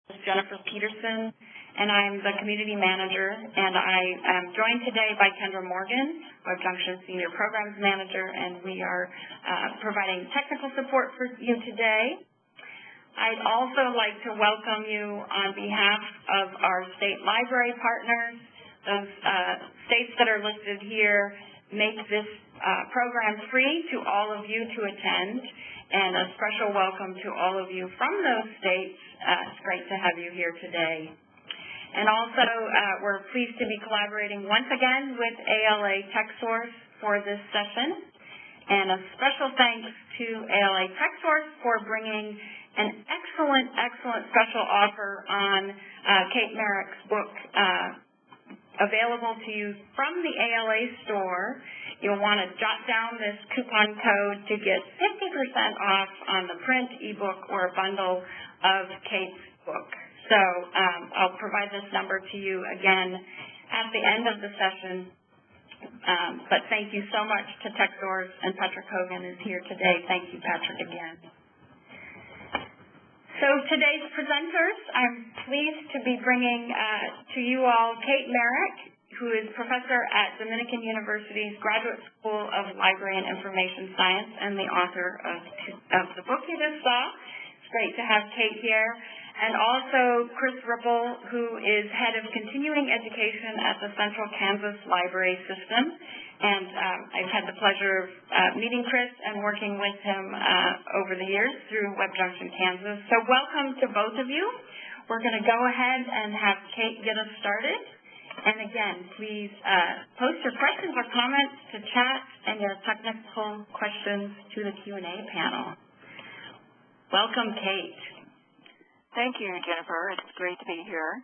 Jennifer Peterson, and I'm the community manager, and I am joined today by Kendra Morgan, Web Junction Senior Programs Manager, and we are providing technical support for you today. I'd also like to welcome you on behalf of our state library partners. Those states that are listed here make this program free to all of you to attend, and a special welcome to all of you from those states. It's great to have you here today. And also, we're pleased to be collaborating once again with ALA TechSource for this session. And a special thanks to ALA TechSource for bringing an excellent special offer on Kate Merrick's book available to you from the ALA store. You'll want to jot down this coupon code to get 50% off on the print, ebook, or a bundle of Kate's book. So I'll provide this number to you again at the end of the session. But thank you so much to TechSource, and Patrick Hogan is here today. Thank you, Patrick, again. So today's presenters, I'm pleased to be bringing to you all Kate Merrick, who is professor at Dominican University's Graduate School of Library and Information Science and the author of the book you just saw. It's great to have Kate here. And also Chris Ripple, who is head of continuing education at the Central Kansas Library System. And I've had the pleasure of meeting Chris and working with him over the years through Web Junction, Kansas. So welcome to both of you. We're going to go ahead and have Kate get us started. And again, please post your questions or comments to chat and your technical questions to the Q&A panel. Welcome, Kate. Thank you, Jennifer. It's great to be here.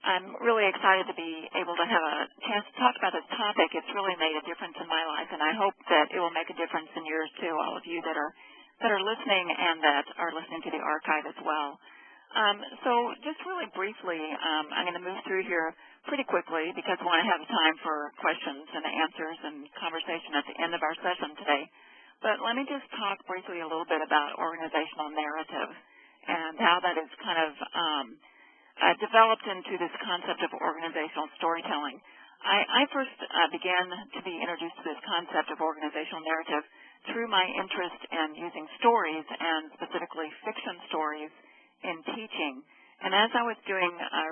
I'm really excited to be able to have a chance to talk about this topic. It's really made a difference in my life, and I hope that it will make a difference in yours too, all of you that are listening and that are listening to the archive as well. So just really briefly, I'm going to move through here pretty quickly because I want to have time for questions and answers and conversation at the end of our session today. But let me just talk briefly a little bit about organizational narrative and how that is kind of developed into this concept of organizational storytelling. I first began to be introduced to this concept of organizational narrative through my interest in using stories, and specifically fiction stories, in teaching. And as I was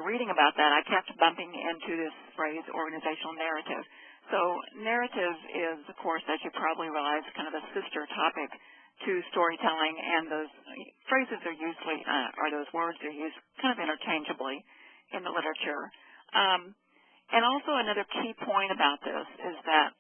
reading about that, I kept bumping into this phrase, organizational narrative. So narrative is, of course, as you probably realize, kind of a sister topic to storytelling, and those phrases are usually, or those words are used kind of interchangeably in the literature. And also another key point about this is that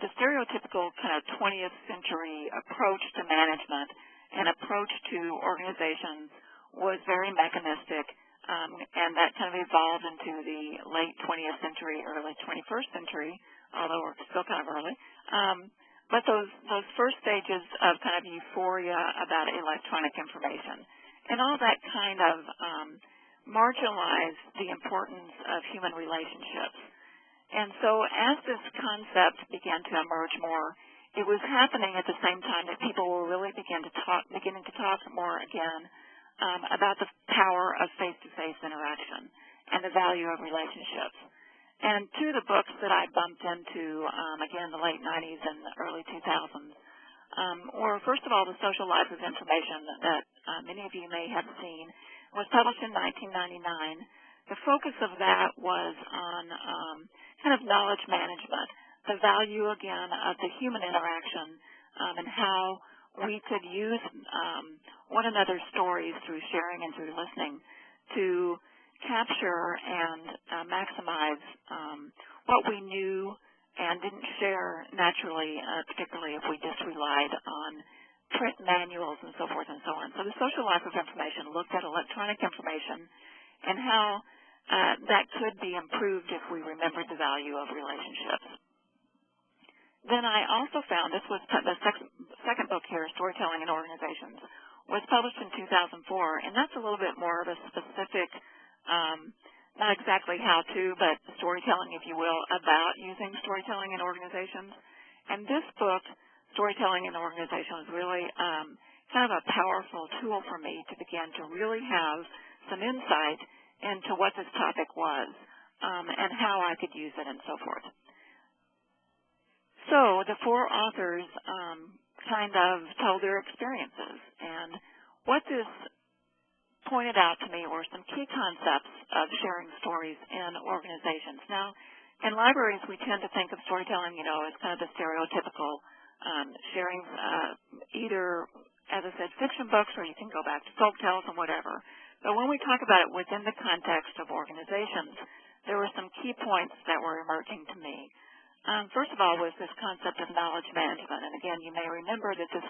the stereotypical kind of 20th century approach to management and approach to organizations was very mechanistic, and that kind of evolved into the late 20th century, early 21st century, although we're still kind of early. But those first stages of kind of euphoria about electronic information and all that kind of marginalized the importance of human relationships. And so as this concept began to emerge more, it was happening at the same time that people were really beginning to talk more again about the power of face-to-face interaction and the value of relationships. And two of the books that I bumped into, again, in the late 90s and the early 2000s, were, first of all, The Social Life of Information that many of you may have seen. It was published in 1999. The focus of that was on kind of knowledge management, the value, again, of the human interaction, and how we could use one another's stories through sharing and through listening to capture and maximize what we knew and didn't share naturally, particularly if we just relied on print manuals and so forth and so on. So The Social Life of Information looked at electronic information and how that could be improved if we remembered the value of relationships. Then I also found, this was the second book here, Storytelling in Organizations, was published in 2004, and that's a little bit more of a specific, not exactly how-to, but storytelling, if you will, about using storytelling in organizations. And this book, Storytelling in Organizations, really kind of a powerful tool for me to begin to really have some insight into what this topic was and how I could use it and so forth. So the four authors kind of told their experiences, and what this pointed out to me were some key concepts of sharing stories in organizations. Now, in libraries, we tend to think of storytelling, as kind of the stereotypical sharing either, as I said, fiction books, or you can go back to folk tales and whatever. But when we talk about it within the context of organizations, there were some key points that were emerging to me. First of all was this concept of knowledge management. And again, you may remember that this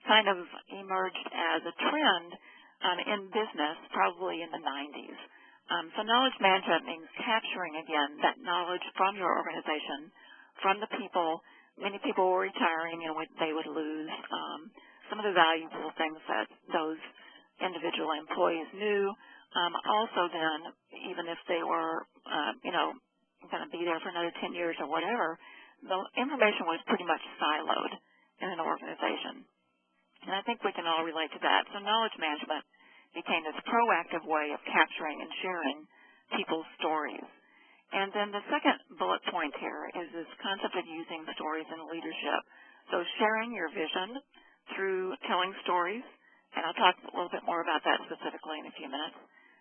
kind of emerged as a trend in business probably in the 90s. So knowledge management means capturing, again, that knowledge from your organization, from the people. Many people were retiring, and they would lose some of the valuable things that those individual employees knew. Also then, even if they were, going to be there for another 10 years or whatever, the information was pretty much siloed in an organization. And I think we can all relate to that. So knowledge management became this proactive way of capturing and sharing people's stories. And then the second bullet point here is this concept of using stories in leadership. So sharing your vision through telling stories, and I'll talk a little bit more about that specifically in a few minutes.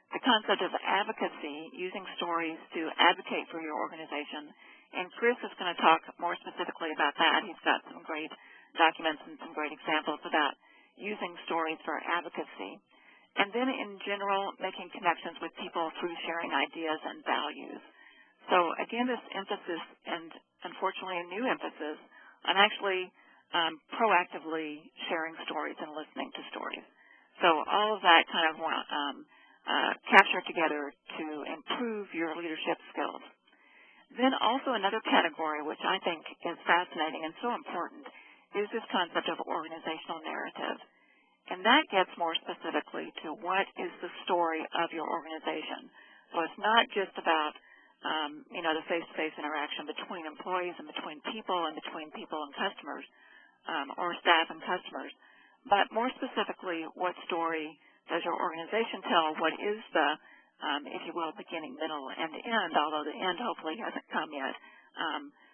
The concept of advocacy, using stories to advocate for your organization. And Chris is going to talk more specifically about that. He's got some great documents and some great examples about using stories for advocacy. And then in general, making connections with people through sharing ideas and values. So again, this emphasis, and unfortunately a new emphasis, on actually proactively sharing stories and listening to stories. So all of that kind of captured together to improve your leadership skills. Then also another category, which I think is fascinating and so important, is this concept of organizational narrative. And that gets more specifically to what is the story of your organization. So it's not just about, the face-to-face interaction between employees and between people and customers, or staff and customers, but more specifically, what story does your organization tell? What is the, if you will, beginning, middle, and end, although the end hopefully hasn't come yet.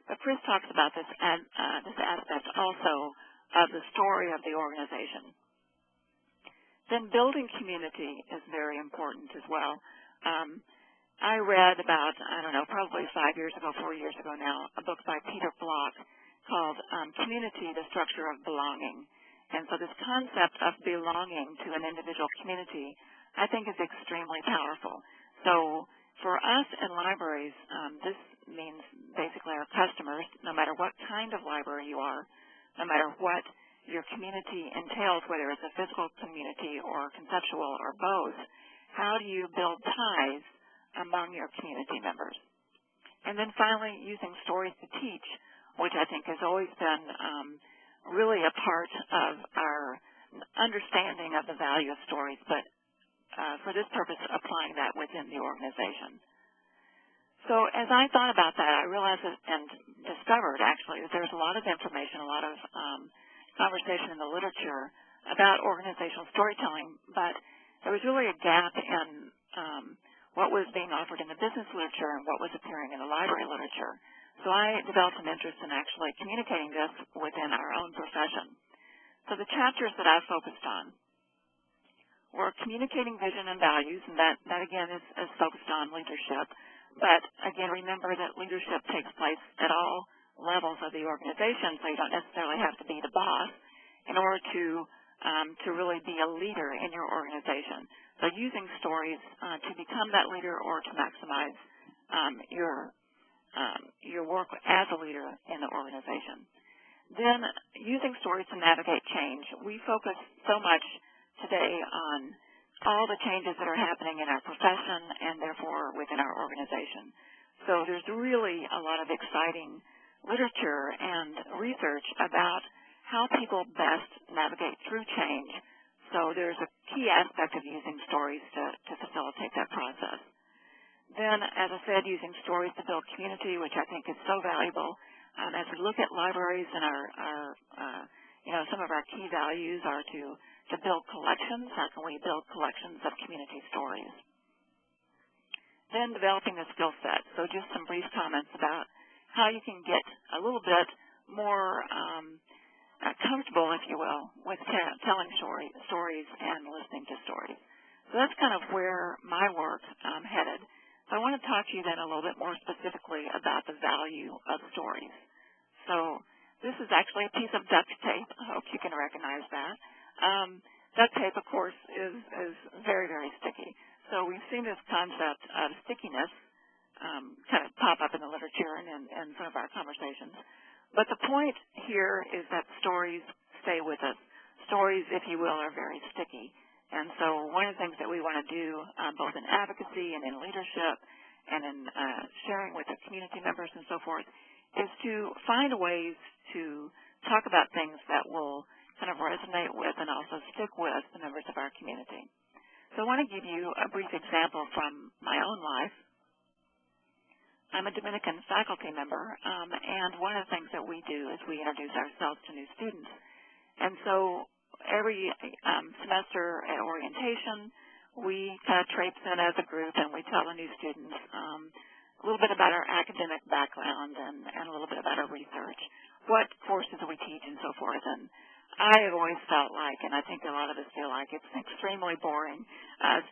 But Chris talks about this aspect also of the story of the organization. Then building community is very important as well. I read about, probably 4 years ago now, a book by Peter Block called Community, the Structure of Belonging. And so this concept of belonging to an individual community, I think, is extremely powerful. So for us in libraries, this means basically our customers, no matter what kind of library you are, no matter what your community entails, whether it's a physical community or conceptual or both, how do you build ties among your community members? And then finally, using stories to teach, which I think has always been really a part of our understanding of the value of stories, but for this purpose, applying that within the organization. So as I thought about that, I realized and discovered, actually, that there's a lot of information, a lot of conversation in the literature about organizational storytelling, but there was really a gap in what was being offered in the business literature and what was appearing in the library literature. So I developed an interest in actually communicating this within our own profession. So the chapters that I focused on were communicating vision and values, and that again is focused on leadership. But again, remember that leadership takes place at all levels of the organization, so you don't necessarily have to be the boss in order to really be a leader in your organization. So using stories to become that leader or to maximize your work as a leader in the organization. Then using stories to navigate change. We focus so much today on all the changes that are happening in our profession and therefore within our organization. So there's really a lot of exciting literature and research about how people best navigate through change. So there's a key aspect of using stories to facilitate that process. Then, as I said, using stories to build community, which I think is so valuable. As we look at libraries and our some of our key values are to build collections. How can we build collections of community stories? Then developing a skill set. So just some brief comments about how you can get a little bit more comfortable, if you will, with telling stories and listening to stories. So that's kind of where my work headed. So I want to talk to you then a little bit more specifically about the value of stories. So this is actually a piece of duct tape. I hope you can recognize that. Duct tape, of course, is very, very sticky. So we've seen this concept of stickiness kind of pop up in the literature and in some of our conversations. But the point here is that stories stay with us. Stories, if you will, are very sticky. And so one of the things that we want to do, both in advocacy and in leadership and in sharing with the community members and so forth, is to find ways to talk about things that will kind of resonate with and also stick with the members of our community. So I want to give you a brief example from my own life. I'm a Dominican faculty member, and one of the things that we do is we introduce ourselves to new students. And so every semester at orientation, we kind of traipse in as a group and we tell the new students a little bit about our academic background and a little bit about our research, what courses we teach and so forth. And I have always felt like, and I think a lot of us feel like, it's extremely boring.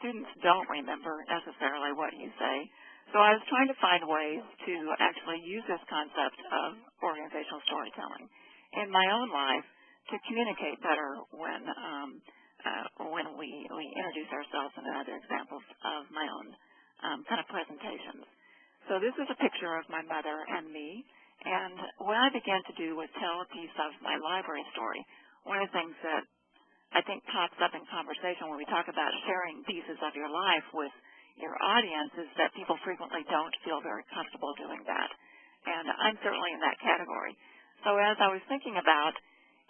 Students don't remember necessarily what you say. So I was trying to find ways to actually use this concept of organizational storytelling in my own life to communicate better when we introduce ourselves and other examples of my own kind of presentations. So this is a picture of my mother and me, and what I began to do was tell a piece of my library story. One of the things that I think pops up in conversation when we talk about sharing pieces of your life with your audience is that people frequently don't feel very comfortable doing that. And I'm certainly in that category. So as I was thinking about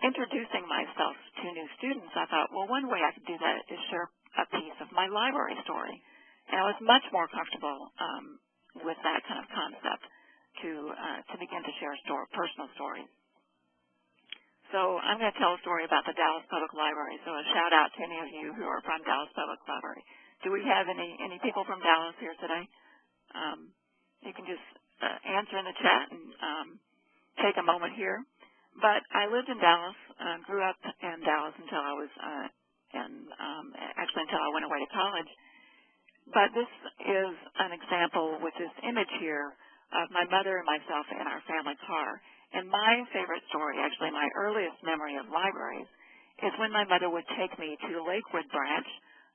introducing myself to new students, I thought, well, one way I could do that is share a piece of my library story. And I was much more comfortable with that kind of concept to begin to share personal stories. So I'm going to tell a story about the Dallas Public Library. So a shout out to any of you who are from Dallas Public Library. Do we have any people from Dallas here today? You can just answer in the chat and take a moment here. But I lived in Dallas, grew up in Dallas until I was until I went away to college. But this is an example with this image here of my mother and myself in our family car. And my favorite story, actually my earliest memory of libraries, is when my mother would take me to the Lakewood branch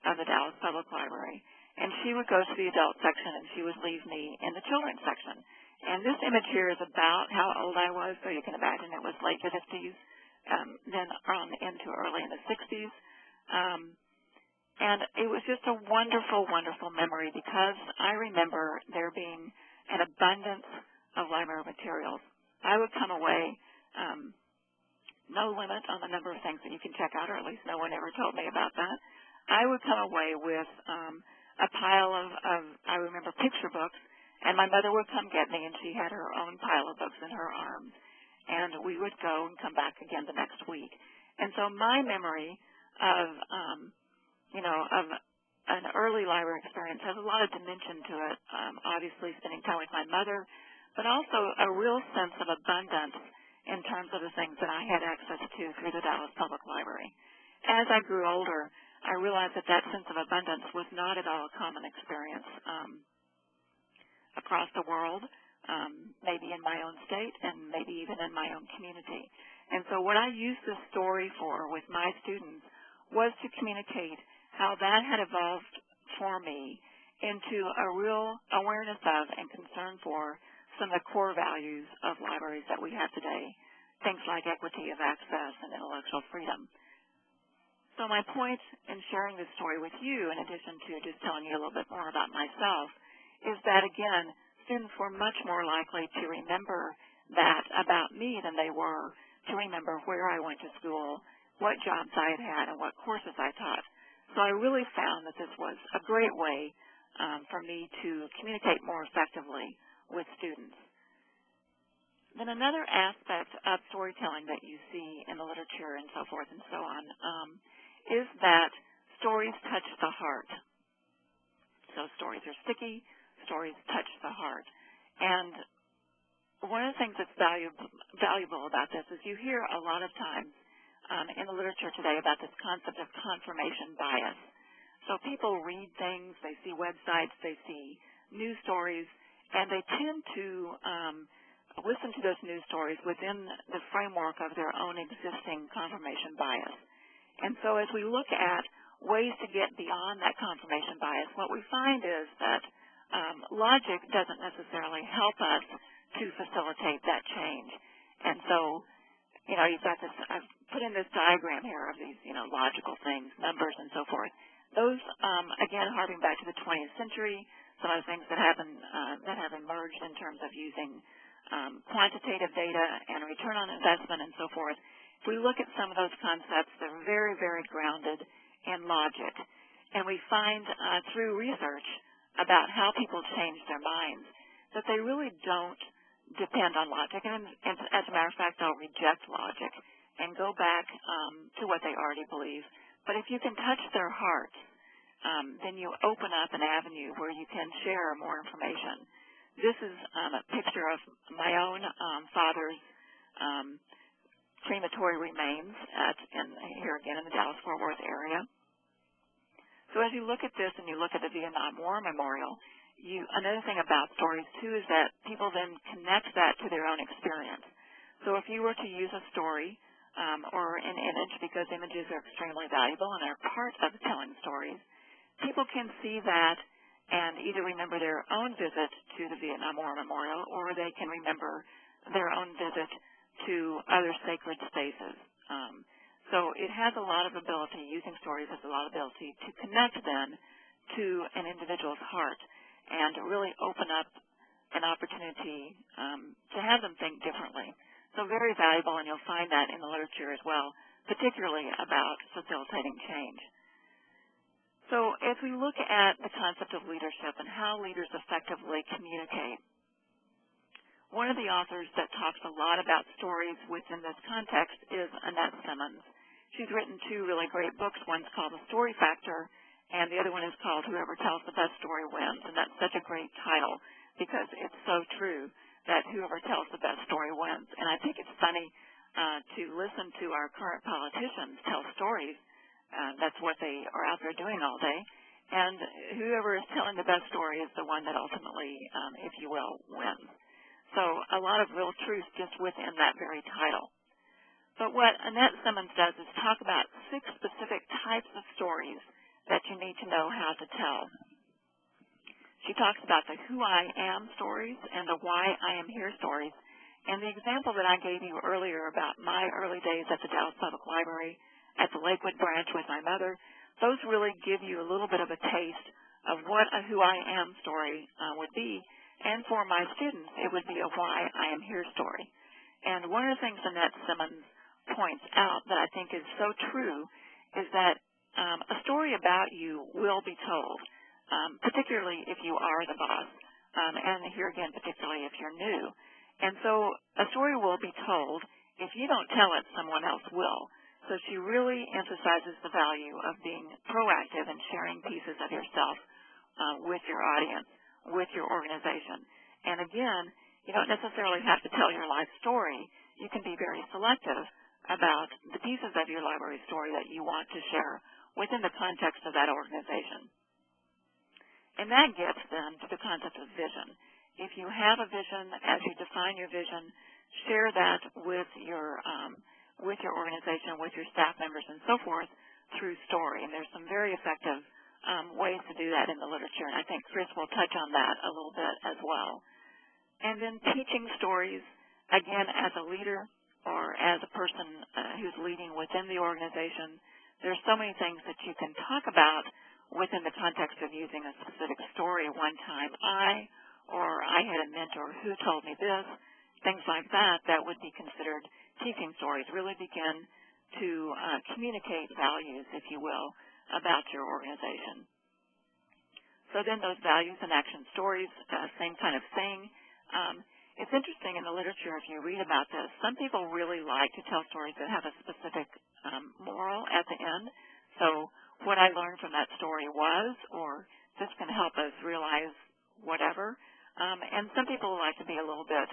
of the Dallas Public Library, and she would go to the adult section and she would leave me in the children's section. And this image here is about how old I was, so you can imagine it was late 50s, then on into early in the 60s. And it was just a wonderful, wonderful memory because I remember there being an abundance of library materials. I would come away, no limit on the number of things that you can check out, or at least no one ever told me about that. I would come away with a pile of I remember, picture books, and my mother would come get me, and she had her own pile of books in her arms. And we would go and come back again the next week. And so my memory of an early library experience has a lot of dimension to it, obviously spending time with my mother, but also a real sense of abundance in terms of the things that I had access to through the Dallas Public Library. As I grew older, I realized that that sense of abundance was not at all a common experience across the world, maybe in my own state and maybe even in my own community. And so what I used this story for with my students was to communicate how that had evolved for me into a real awareness of and concern for some of the core values of libraries that we have today, things like equity of access and intellectual freedom. So my point in sharing this story with you, in addition to just telling you a little bit more about myself, is that, again, students were much more likely to remember that about me than they were to remember where I went to school, what jobs I had had, and what courses I taught. So I really found that this was a great way for me to communicate more effectively with students. Then another aspect of storytelling that you see in the literature and so forth and so on is that stories touch the heart. So stories are sticky, stories touch the heart. And one of the things that's valuable about this is you hear a lot of times in the literature today about this concept of confirmation bias. So people read things, they see websites, they see news stories, and they tend to listen to those news stories within the framework of their own existing confirmation bias. And so as we look at ways to get beyond that confirmation bias, what we find is that logic doesn't necessarily help us to facilitate that change. And so, you've got this, I've put in this diagram here of these, logical things, numbers and so forth. Those, again, harking back to the 20th century, some of the things that have emerged in terms of using quantitative data and return on investment and so forth. If we look at some of those concepts, they're very, very grounded in logic. And we find through research about how people change their minds that they really don't depend on logic. And as a matter of fact, they'll reject logic and go back to what they already believe. But if you can touch their hearts, then you open up an avenue where you can share more information. This is a picture of my own father's crematory remains here again in the Dallas-Fort Worth area. So as you look at this and you look at the Vietnam War Memorial, another thing about stories, too, is that people then connect that to their own experience. So if you were to use a story or an image, because images are extremely valuable and are part of telling stories, people can see that and either remember their own visit to the Vietnam War Memorial or they can remember their own visit to other sacred spaces. So it has a lot of ability, using stories has a lot of ability to connect then to an individual's heart and really open up an opportunity to have them think differently. So very valuable, and you'll find that in the literature as well, particularly about facilitating change. So as we look at the concept of leadership and how leaders effectively communicate, one of the authors that talks a lot about stories within this context is Annette Simmons. She's written two really great books. One's called The Story Factor, and the other one is called Whoever Tells the Best Story Wins. And that's such a great title because it's so true that whoever tells the best story wins. And I think it's funny to listen to our current politicians tell stories. That's what they are out there doing all day. And whoever is telling the best story is the one that ultimately, if you will, wins. So a lot of real truth just within that very title. But what Annette Simmons does is talk about 6 specific types of stories that you need to know how to tell. She talks about the who I am stories and the why I am here stories. And the example that I gave you earlier about my early days at the Dallas Public Library at the Lakewood branch with my mother, those really give you a little bit of a taste of what a who I am story would be. And for my students, it would be a why I am here story. And one of the things Annette Simmons points out that I think is so true is that a story about you will be told, particularly if you are the boss, and here again, particularly if you're new. And so a story will be told. If you don't tell it, someone else will. So she really emphasizes the value of being proactive and sharing pieces of yourself with your audience, with your organization. And again, you don't necessarily have to tell your life story. You can be very selective about the pieces of your library story that you want to share within the context of that organization. And that gets then to the concept of vision. If you have a vision, as you define your vision, share that with your organization, with your staff members and so forth through story. And there's some very effective ways to do that in the literature, and I think Chris will touch on that a little bit as well. And then teaching stories, again, as a leader or as a person who's leading within the organization, there's so many things that you can talk about within the context of using a specific story. One time I had a mentor who told me this, things like that, that would be considered teaching stories, really begin to communicate values, if you will, about your organization. So then those values and action stories, same kind of thing. it's interesting in the literature, if you read about this, some people really like to tell stories that have a specific moral at the end. So what I learned from that story was, or this can help us realize whatever. And some people like to be a little bit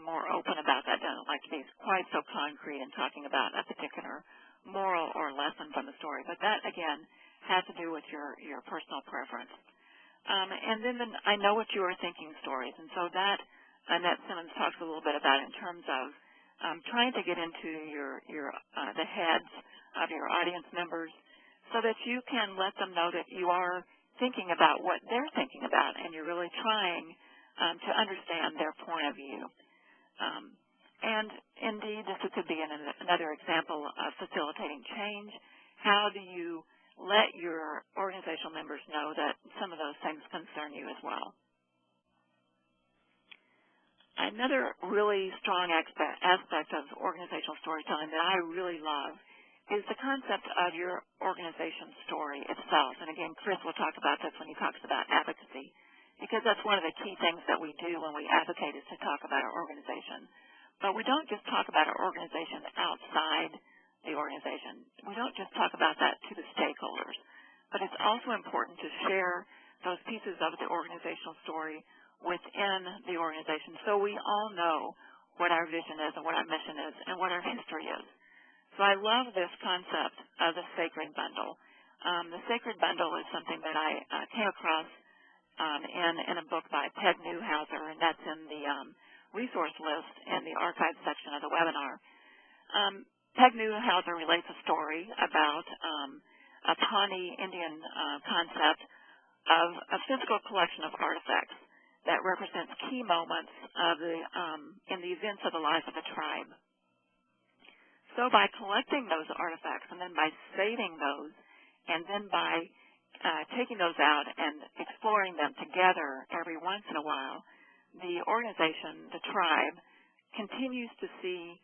more open about that, don't like to be quite so concrete in talking about a particular moral or lesson from the story. But that, again, has to do with your personal preference. And then I know what you are thinking stories. And so that Annette Simmons talks a little bit about in terms of trying to get into the heads of your audience members so that you can let them know that you are thinking about what they're thinking about and you're really trying to understand their point of view. And indeed, this could be another example of facilitating change. How do you let your organizational members know that some of those things concern you as well? Another really strong aspect of organizational storytelling that I really love is the concept of your organization story itself. And again, Chris will talk about this when he talks about advocacy, because that's one of the key things that we do when we advocate is to talk about our organization. But we don't just talk about our organization outside the organization. We don't just talk about that to the stakeholders, but it's also important to share those pieces of the organizational story within the organization so we all know what our vision is and what our mission is and what our history is. So I love this concept of the sacred bundle. The sacred bundle is something that I came across in a book by Peg Newhouser, and that's in the resource list in the archive section of the webinar. Peg Newhouser relates a story about a Pawnee Indian concept of a physical collection of artifacts that represents key moments of in the events of the lives of a tribe. So by collecting those artifacts and then by saving those and then by taking those out and exploring them together every once in a while, the organization, the tribe, continues to see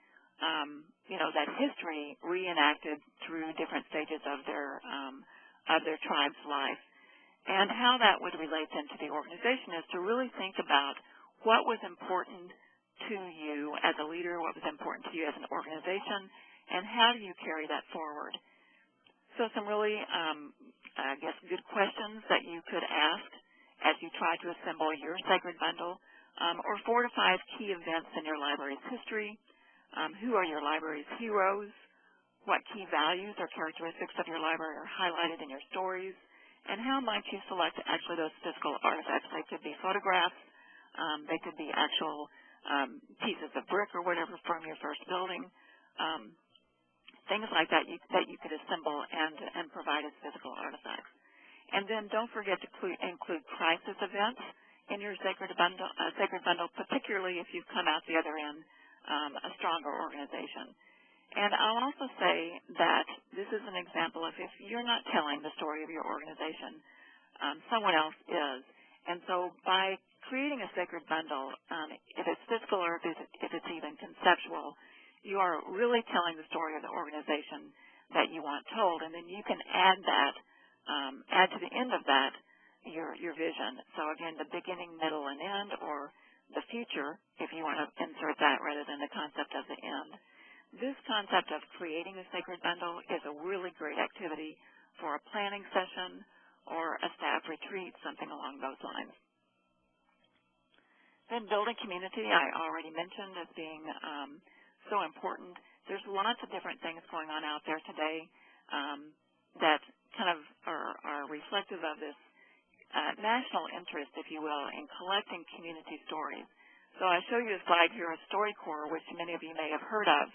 that history reenacted through different stages of their tribe's life. And how that would relate then to the organization is to really think about what was important to you as a leader, what was important to you as an organization, and how do you carry that forward. So some really, good questions that you could ask as you try to assemble your sacred bundle, or 4 to 5 key events in your library's history. Who are your library's heroes? What key values or characteristics of your library are highlighted in your stories? And how might you select actually those physical artifacts? They could be photographs. They could be actual pieces of brick or whatever from your first building. Things like that you could assemble and provide as physical artifacts. And then don't forget to include crisis events in your sacred bundle, particularly if you've come out the other end a stronger organization. And I'll also say that this is an example of if you're not telling the story of your organization, someone else is. And so by creating a sacred bundle, if it's physical or if it's even conceptual, you are really telling the story of the organization that you want told, and then you can add that, add to the end of that your vision. So again, the beginning, middle, and end, or the future, if you want to insert that rather than the concept of the end. This concept of creating a sacred bundle is a really great activity for a planning session or a staff retreat, something along those lines. Then building community, I already mentioned as being so important. There's lots of different things going on out there today that kind of are reflective of this national interest, if you will, in collecting community stories. So I show you a slide here of StoryCorps, which many of you may have heard of,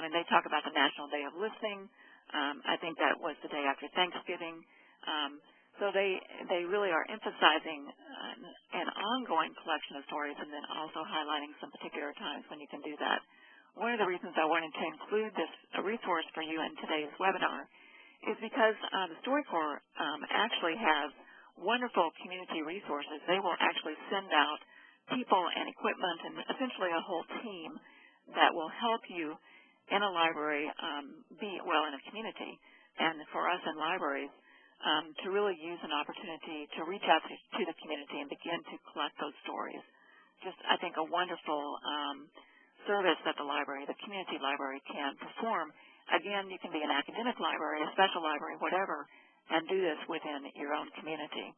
and they talk about the National Day of Listening. I think that was the day after Thanksgiving. So they really are emphasizing an ongoing collection of stories and then also highlighting some particular times when you can do that. One of the reasons I wanted to include this resource for you in today's webinar is because the StoryCorps actually has wonderful community resources. They will actually send out people and equipment and essentially a whole team that will help you in a library in a community, and for us in libraries to really use an opportunity to reach out to the community and begin to collect those stories. just, I think, a wonderful service that the library, the community library, can perform. Again, you can be an academic library, a special library, whatever, and do this within your own community.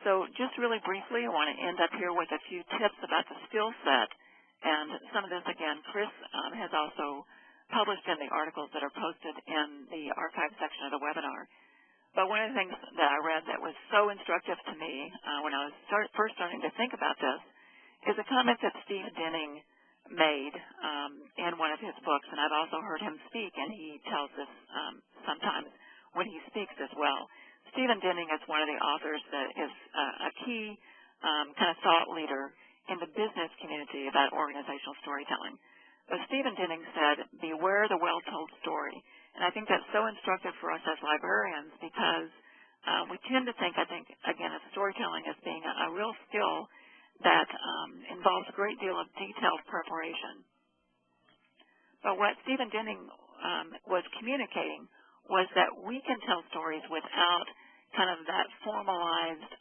So just really briefly, I want to end up here with a few tips about the skill set. And some of this, again, Chris has also published in the articles that are posted in the archive section of the webinar. But one of the things that I read that was so instructive to me when I was first starting to think about this is a comment that Steve Denning made in one of his books, and I've also heard him speak, and he tells this sometimes when he speaks as well. Stephen Denning is one of the authors that is a key kind of thought leader in the business community about organizational storytelling. But Stephen Denning said, beware the well-told story. And I think that's so instructive for us as librarians because we tend to think, I think, again, of storytelling as being a real skill that involves a great deal of detailed preparation. But what Stephen Denning was communicating was that we can tell stories without kind of that formalized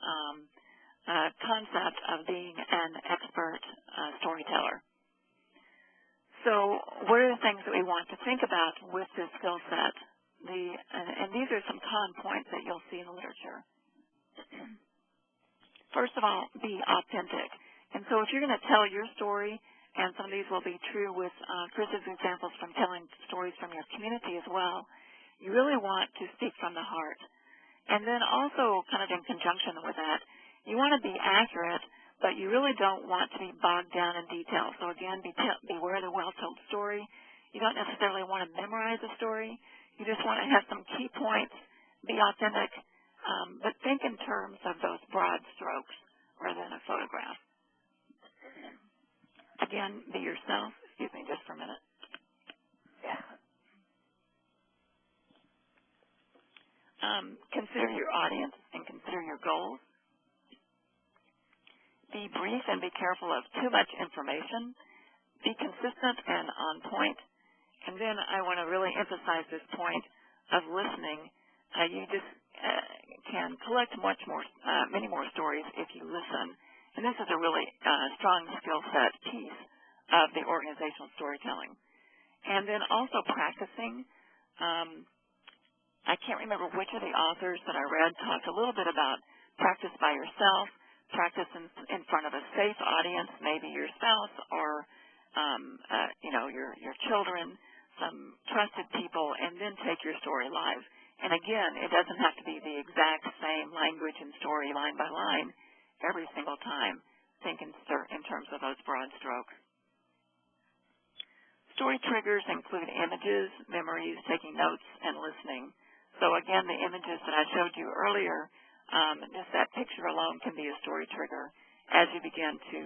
concept of being an expert storyteller. So what are the things that we want to think about with this skill set? And these are some common points that you'll see in the literature. First of all, be authentic. And so if you're going to tell your story, and some of these will be true with Chris's examples from telling stories from your community as well, you really want to speak from the heart. And then also kind of in conjunction with that, you want to be accurate, but you really don't want to be bogged down in detail. So again, beware the well-told story. You don't necessarily want to memorize a story. You just want to have some key points, be authentic, but think in terms of those broad strokes rather than a photograph. Again, be yourself. Excuse me just for a minute. Consider your audience and consider your goals. Be brief and be careful of too much information. Be consistent and on point. And then I want to really emphasize this point of listening. You just can collect many more stories if you listen. And this is a really strong skill set piece of the organizational storytelling. And then also practicing. I can't remember which of the authors that I read talked a little bit about practice by yourself, practice in front of a safe audience, maybe your spouse or your children, some trusted people, and then take your story live. And again, it doesn't have to be the exact same language and story line by line every single time. Think in terms of those broad strokes. Story triggers include images, memories, taking notes, and listening. So again, the images that I showed you earlier, just that picture alone can be a story trigger as you begin to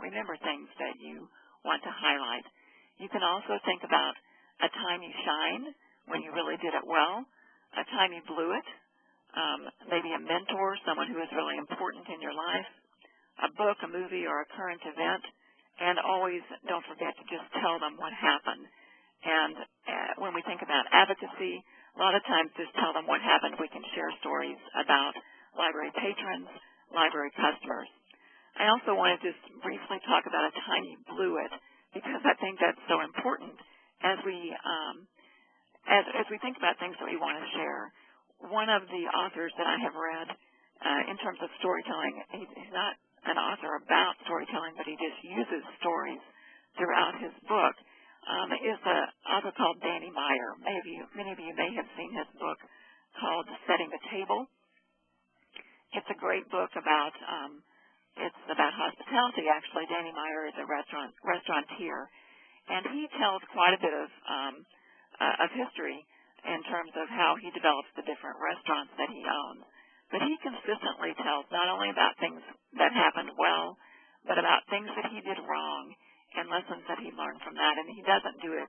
remember things that you want to highlight. You can also think about a time you shine when you really did it well, a time you blew it, maybe a mentor, someone who is really important in your life, a book, a movie, or a current event, and always don't forget to just tell them what happened. And when we think about advocacy, a lot of times just tell them what happened. We can share stories about library patrons, library customers. I also want to just briefly talk about a time you blew it because I think that's so important as we think about things that we want to share. One of the authors that I have read in terms of storytelling, he's not an author about storytelling, but he just uses stories throughout his book, is an author called Danny Meyer. Many of you may have seen his book called Setting the Table. It's a great book about hospitality, actually. Danny Meyer is a restaurateur, and he tells quite a bit of history in terms of how he develops the different restaurants that he owns. But he consistently tells not only about things that happened well, but about things that he did wrong and lessons that he learned from that. And he doesn't do it